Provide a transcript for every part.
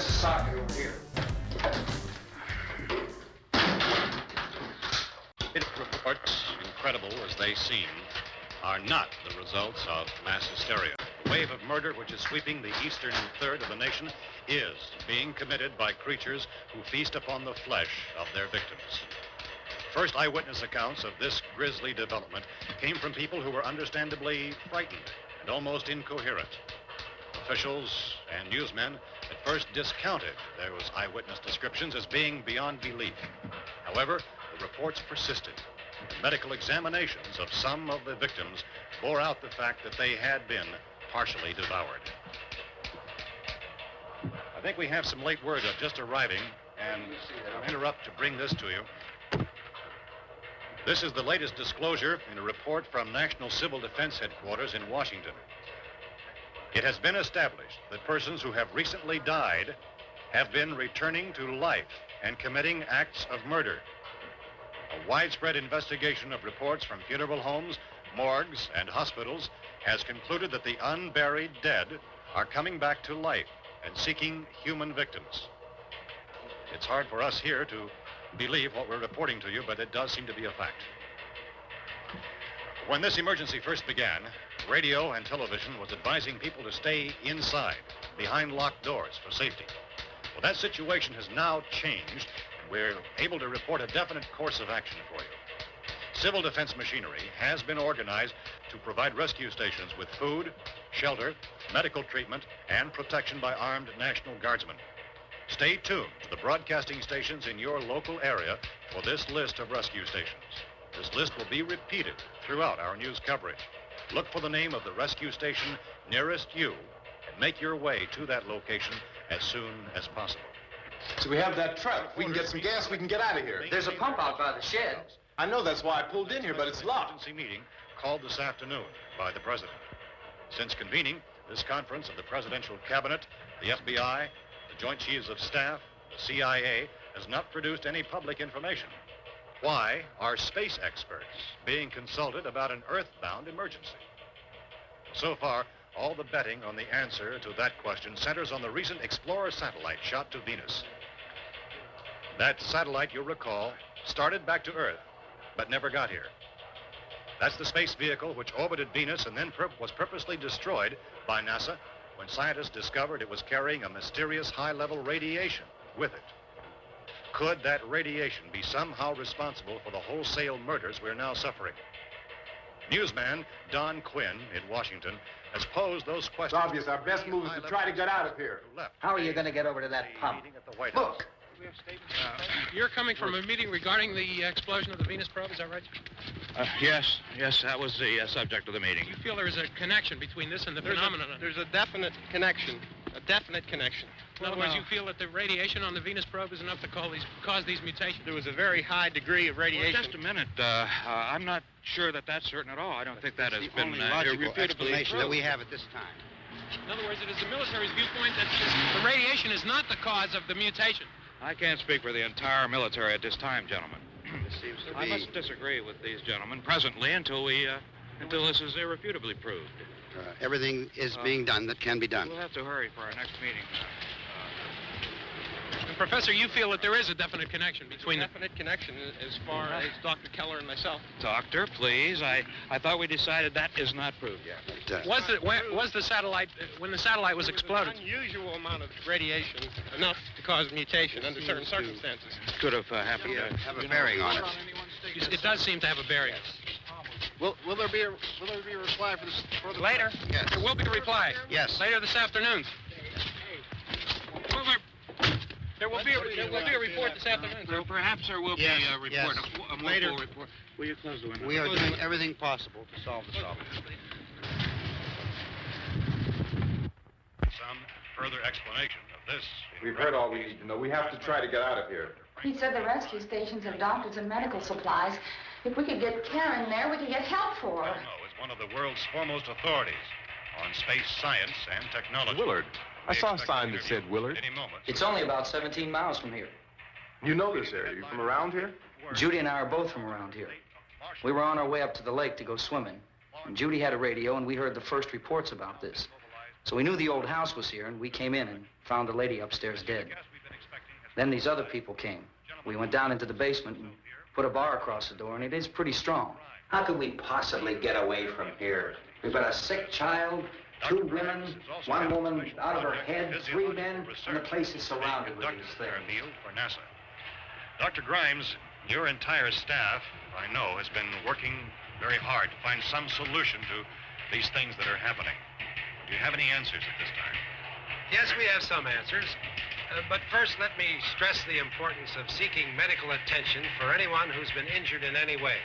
Where's the socket over here? Reports, incredible as they seem, are not the results of mass hysteria. The wave of murder which is sweeping the eastern third of the nation is being committed by creatures who feast upon the flesh of their victims. First eyewitness accounts of this grisly development came from people who were understandably frightened and almost incoherent. Officials and newsmen at first discounted those eyewitness descriptions as being beyond belief. However, the reports persisted. The medical examinations of some of the victims bore out the fact that they had been partially devoured. I think we have some late word just arriving, and I'll interrupt to bring this to you. This is the latest disclosure in a report from National Civil Defense Headquarters in Washington. It has been established that persons who have recently died have been returning to life and committing acts of murder. A widespread investigation of reports from funeral homes, morgues, and hospitals has concluded that the unburied dead are coming back to life and seeking human victims. It's hard for us here to believe what we're reporting to you, but it does seem to be a fact. When this emergency first began, radio and television was advising people to stay inside, behind locked doors for safety. Well, that situation has now changed. We're able to report a definite course of action for you. Civil defense machinery has been organized to provide rescue stations with food, shelter, medical treatment, and protection by armed National Guardsmen. Stay tuned to the broadcasting stations in your local area for this list of rescue stations. This list will be repeated throughout our news coverage. Look for the name of the rescue station nearest you and make your way to that location as soon as possible. So we have that truck. If we can get some gas, we can get out of here. There's a pump out by the shed. I know, that's why I pulled in here, but it's locked. Emergency meeting called this afternoon by the President. Since convening this conference of the Presidential Cabinet, the FBI, the Joint Chiefs of Staff, the CIA, has not produced any public information. Why are space experts being consulted about an Earth-bound emergency? So far, all the betting on the answer to that question centers on the recent Explorer satellite shot to Venus. That satellite, you'll recall, started back to Earth, but never got here. That's the space vehicle which orbited Venus and then was purposely destroyed by NASA when scientists discovered it was carrying a mysterious high-level radiation with it. Could that radiation be somehow responsible for the wholesale murders we're now suffering? Newsman Don Quinn in Washington has posed those questions. It's obvious our best move is to try to get out of here. How are you going to get over to that pump? Look! You're coming from a meeting regarding the explosion of the Venus probe, is that right? Yes, that was the subject of the meeting. You feel there is a connection between this and the phenomenon? There's a definite connection. In other words, you feel that the radiation on the Venus probe is enough to cause these mutations? There was a very high degree of radiation. Well, just a minute. I'm not sure that that's certain at all. I don't think that has been logical explanation that we have at this time. In other words, it is the military's viewpoint that the radiation is not the cause of the mutation. I can't speak for the entire military at this time, gentlemen. This seems to be... I must disagree with these gentlemen presently until this is irrefutably proved. everything is being done that can be done. We'll have to hurry for our next meeting. And Professor, you feel that there is a definite connection between them? Definite connection as far as Dr. Keller and myself. Doctor, please. I thought we decided that is not proved yet. Was the satellite, when the satellite was exploded? An unusual amount of radiation, enough to cause mutation under certain circumstances. Could have happened. Have a bearing on it. It does seem to have a bearing. Will there be a reply for this? Later? Yes. There will be a reply. Yes. Later this afternoon. There will be a report this afternoon. Well, perhaps there will be a report, a more full report. Will you close the window? We are doing everything possible to solve the problem. Some further explanation of this. We've heard all we need to know. We have to try to get out of here. He said the rescue stations have doctors and medical supplies. If we could get Karen there, we could get help for her. Well, is one of the world's foremost authorities on space science and technology. Willard. I saw a sign that said Willard. Any moment. It's only about 17 miles from here. You know this area. You from around here? Judy and I are both from around here. We were on our way up to the lake to go swimming. And Judy had a radio, and we heard the first reports about this. So we knew the old house was here, and we came in and found the lady upstairs dead. Then these other people came. We went down into the basement and put a bar across the door, and it is pretty strong. How could we possibly get away from here? We've got a sick child, 2 women, 1 woman out of her head, 3 men, and the place is surrounded with these things. For NASA. Dr. Grimes, your entire staff, I know, has been working very hard to find some solution to these things that are happening. Do you have any answers at this time? Yes, we have some answers. But first, let me stress the importance of seeking medical attention for anyone who's been injured in any way.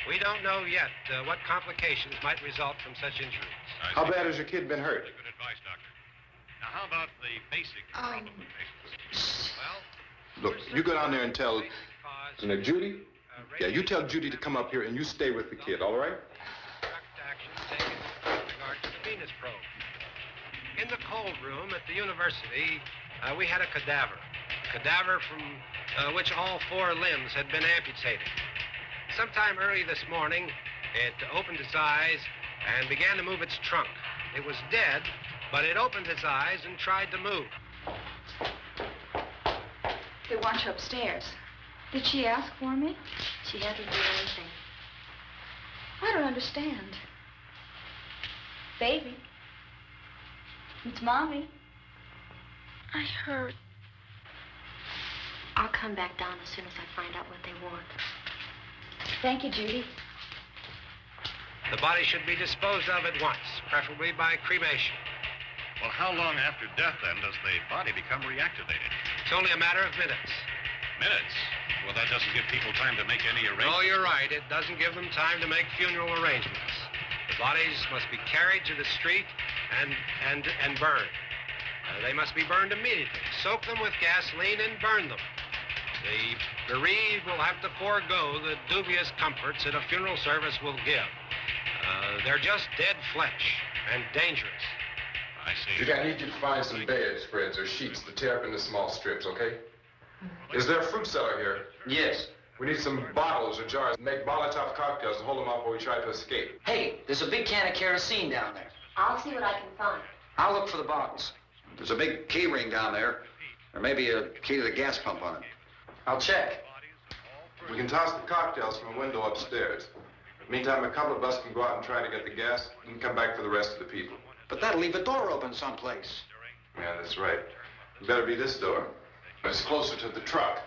We don't know yet what complications might result from such injuries. How bad has your kid been hurt? Good advice, Doctor. Now, how about the basic problem of patients? Well, Look, you go down there and tell, Judy? Yeah, you tell Judy to come up here and you stay with the kid, all right? direct action taken with regard to the Venus probe. In the cold room at the university, we had a cadaver from which all 4 limbs had been amputated. Sometime early this morning, it opened its eyes and began to move its trunk. It was dead, but it opened its eyes and tried to move. They want you upstairs. Did she ask for me? She hasn't done anything. I don't understand. Baby. It's Mommy. I heard. I'll come back down as soon as I find out what they want. Thank you, Judy. The body should be disposed of at once, preferably by cremation. Well, how long after death, then, does the body become reactivated? It's only a matter of minutes. Minutes? Well, that doesn't give people time to make any arrangements. Oh, you're right. It doesn't give them time to make funeral arrangements. The bodies must be carried to the street and burned. They must be burned immediately. Soak them with gasoline and burn them. The bereaved will have to forego the dubious comforts that a funeral service will give. They're just dead flesh and dangerous. I see. Judy, I need you to find some bedspreads or sheets to tear up into small strips, okay? Is there a fruit cellar here? Yes. We need some bottles or jars. Make Molotov cocktails and hold them up while we try to escape. Hey, there's a big can of kerosene down there. I'll see what I can find. I'll look for the bottles. There's a big key ring down there. There may be a key to the gas pump on it. I'll check. We can toss the cocktails from a window upstairs. Meantime, a couple of us can go out and try to get the gas and come back for the rest of the people. But that'll leave a door open someplace. Yeah, that's right. It better be this door. It's closer to the truck.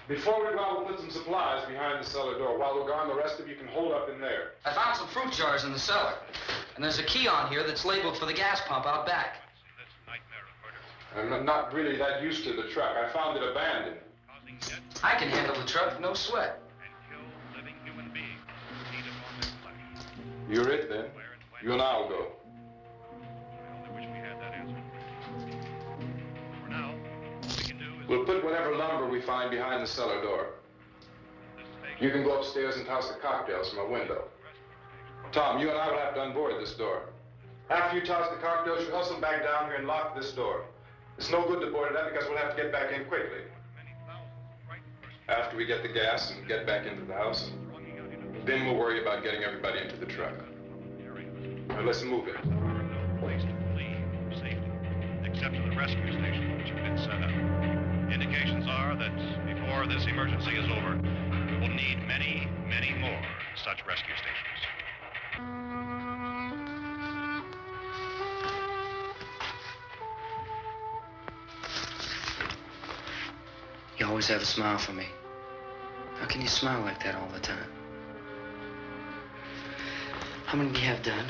Before we go out, we'll put some supplies behind the cellar door. While we're gone, the rest of you can hold up in there. I found some fruit jars in the cellar. And there's a key on here that's labeled for the gas pump out back. I'm not really that used to the truck. I found it abandoned. I can handle the truck, no sweat. You're it, then. You and I'll go. We'll put whatever lumber we find behind the cellar door. You can go upstairs and toss the cocktails from a window. Tom, you and I will have to unboard this door. After you toss the cocktails, you hustle back down here and lock this door. It's no good to board it up because we'll have to get back in quickly. After we get the gas and get back into the house, then we'll worry about getting everybody into the truck. Now, let's move it. Place to leave safety, except to the rescue station which have been set up. Indications are that before this emergency is over, we will need many, many more such rescue stations. You always have a smile for me. How can you smile like that all the time? How many do you have done?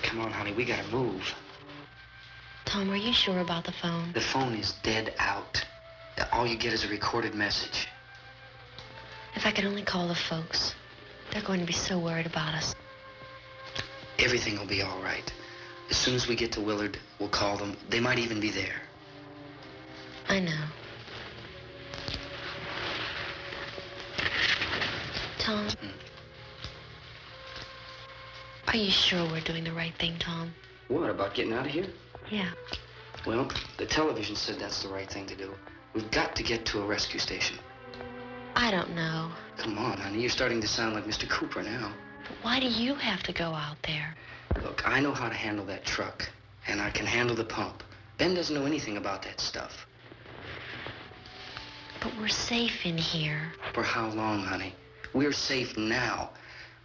Come on, honey, we gotta move. Tom, are you sure about the phone? The phone is dead out. All you get is a recorded message. If I could only call the folks. They're going to be so worried about us. Everything will be all right. As soon as we get to Willard, we'll call them. They might even be there. I know. Tom? Are you sure we're doing the right thing, Tom? What, about getting out of here? Yeah. Well, the television said that's the right thing to do. We've got to get to a rescue station. I don't know. Come on, honey. You're starting to sound like Mr. Cooper now. But why do you have to go out there? Look, I know how to handle that truck, and I can handle the pump. Ben doesn't know anything about that stuff. But we're safe in here. For how long, honey? We're safe now.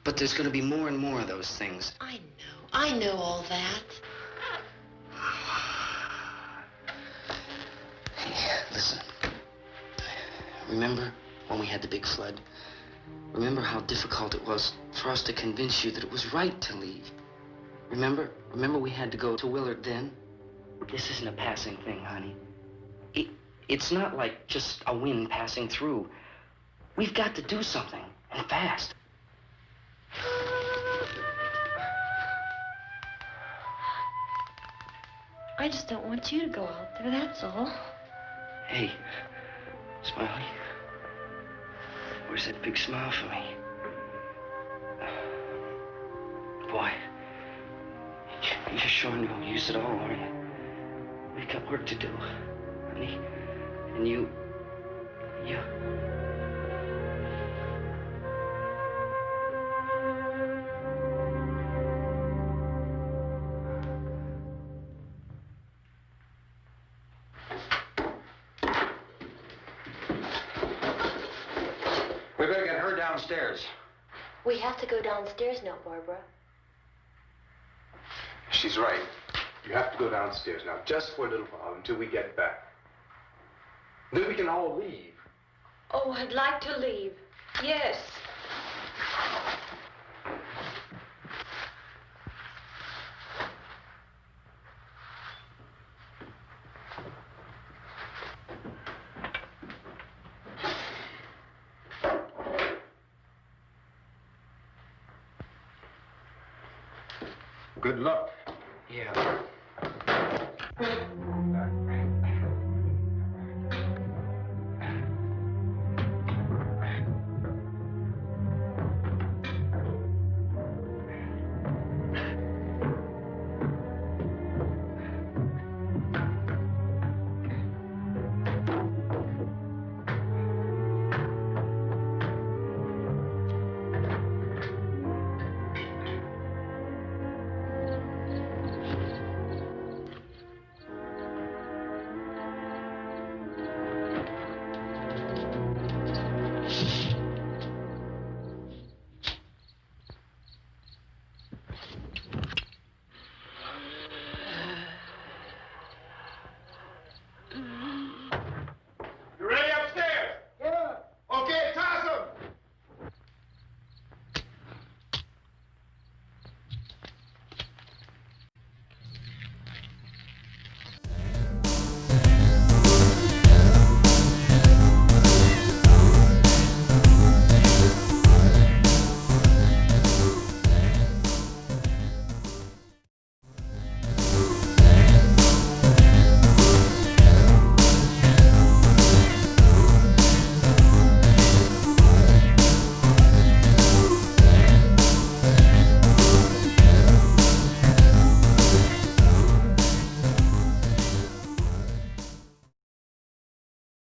But there's going to be more and more of those things. I know all that. Hey, listen. Remember when we had the big flood? Remember how difficult it was for us to convince you that it was right to leave? Remember? Remember we had to go to Willard then? This isn't a passing thing, honey. It's not like just a wind passing through. We've got to do something, and fast. I just don't want you to go out there, that's all. Hey, Smiley. Where's that big smile for me? Boy, you're sure no use at all, aren't you? We've got work to do, honey. And you... We better get her downstairs. We have to go downstairs now, Barbara. She's right. You have to go downstairs now, just for a little while, until we get back. Then we can all leave. Oh, I'd like to leave. Yes. Good luck. Yeah.